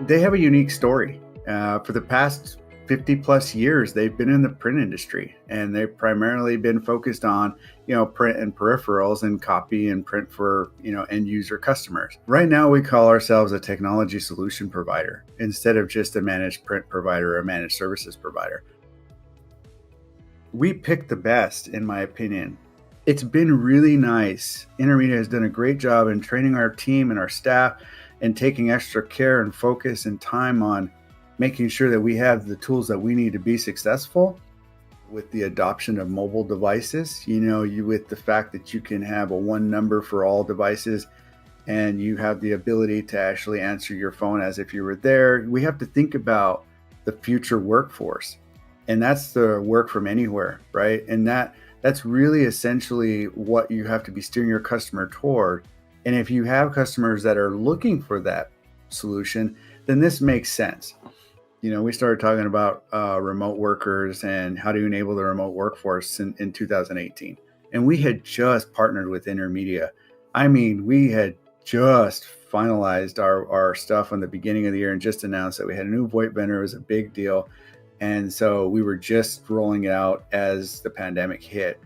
They have a unique story. For the past 50 plus years, they've been in the print industry, and they've primarily been focused on, print and peripherals and copy and print for, end user customers. Right now, we call ourselves a technology solution provider instead of just a managed print provider or a managed services provider. We picked the best, in my opinion. It's been really nice. Intermedia has done a great job in training our team and our staff and taking extra care and focus and time on making sure that we have the tools that we need to be successful with the adoption of mobile devices. With the fact that you can have a one number for all devices and you have the ability to actually answer your phone as if you were there. We have to think about the future workforce, and that's the work from anywhere, right? And that's really essentially what you have to be steering your customer toward. And if you have customers that are looking for that solution, then this makes sense. We started talking about remote workers and how to enable the remote workforce in 2018. And we had just partnered with Intermedia. We had just finalized our stuff in the beginning of the year and just announced that we had a new VoIP vendor. It was a big deal. And so we were just rolling it out as the pandemic hit.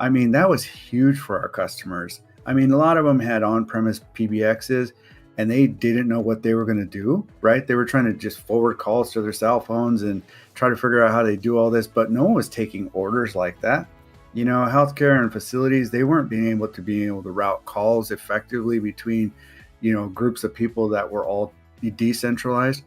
That was huge for our customers. A lot of them had on-premise PBXs and they didn't know what they were going to do, right? They were trying to just forward calls to their cell phones and try to figure out how they do all this, but no one was taking orders like that. Healthcare and facilities, they weren't being able to route calls effectively between, groups of people that were all decentralized.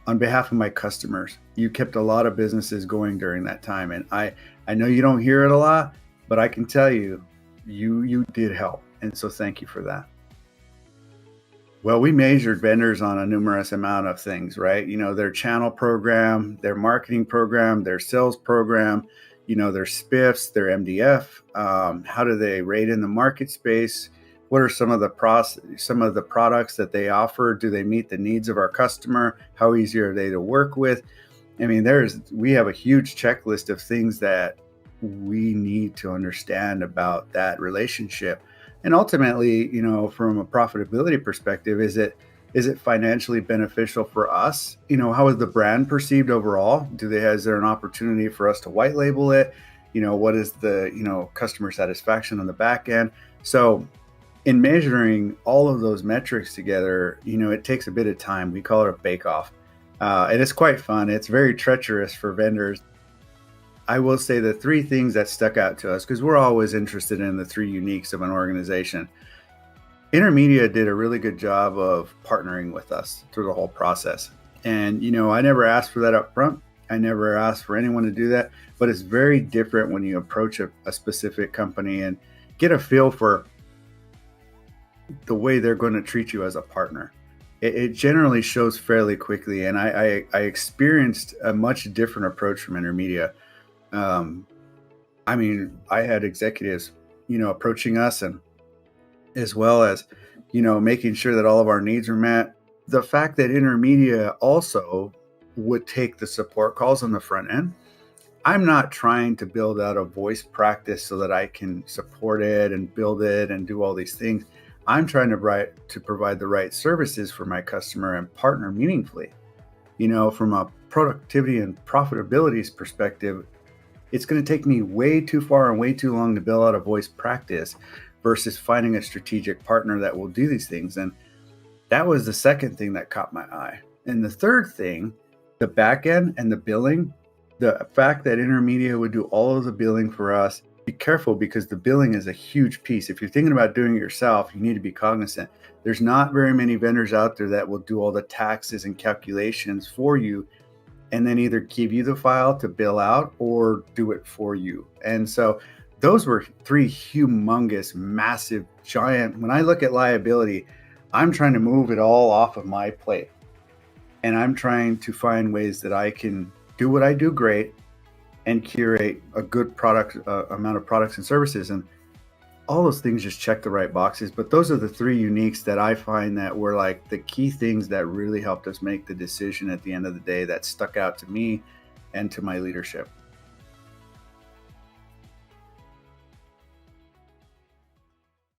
On behalf of my customers, you kept a lot of businesses going during that time. And I know you don't hear it a lot, but I can tell you, you did help. And so thank you for that. Well, we measured vendors on a numerous amount of things, right? Their channel program, their marketing program, their sales program, their spiffs, their MDF. How do they rate in the market space? What are some of the products that they offer? Do they meet the needs of our customer? How easy are they to work with? We have a huge checklist of things that we need to understand about that relationship. And ultimately, from a profitability perspective, is it financially beneficial for us? How is the brand perceived overall? Is there an opportunity for us to white label it? What is the, customer satisfaction on the back end? So in measuring all of those metrics together, it takes a bit of time. We call it a bake-off. And it's quite fun. It's very treacherous for vendors. I will say the three things that stuck out to us, because we're always interested in the three uniques of an organization. Intermedia did a really good job of partnering with us through the whole process. And, I never asked for that up front. I never asked for anyone to do that. But it's very different when you approach a specific company and get a feel for the way they're going to treat you as a partner. It generally shows fairly quickly. And I experienced a much different approach from Intermedia. I had executives, approaching us, and as well as, making sure that all of our needs are met. The fact that Intermedia also would take the support calls on the front end. I'm not trying to build out a voice practice so that I can support it and build it and do all these things. I'm trying to provide the right services for my customer and partner meaningfully. From a productivity and profitability perspective, it's going to take me way too far and way too long to build out a voice practice versus finding a strategic partner that will do these things. And that was the second thing that caught my eye. And the third thing, the back end and the billing, the fact that Intermedia would do all of the billing for us. Be careful, because the billing is a huge piece. If you're thinking about doing it yourself, you need to be cognizant. There's not very many vendors out there that will do all the taxes and calculations for you and then either give you the file to bill out or do it for you. And so those were three humongous, massive, giant. When I look at liability, I'm trying to move it all off of my plate. And I'm trying to find ways that I can do what I do great and curate a good product amount of products and services. And all those things just check the right boxes. But those are the three uniques that I find that were like the key things that really helped us make the decision at the end of the day that stuck out to me and to my leadership.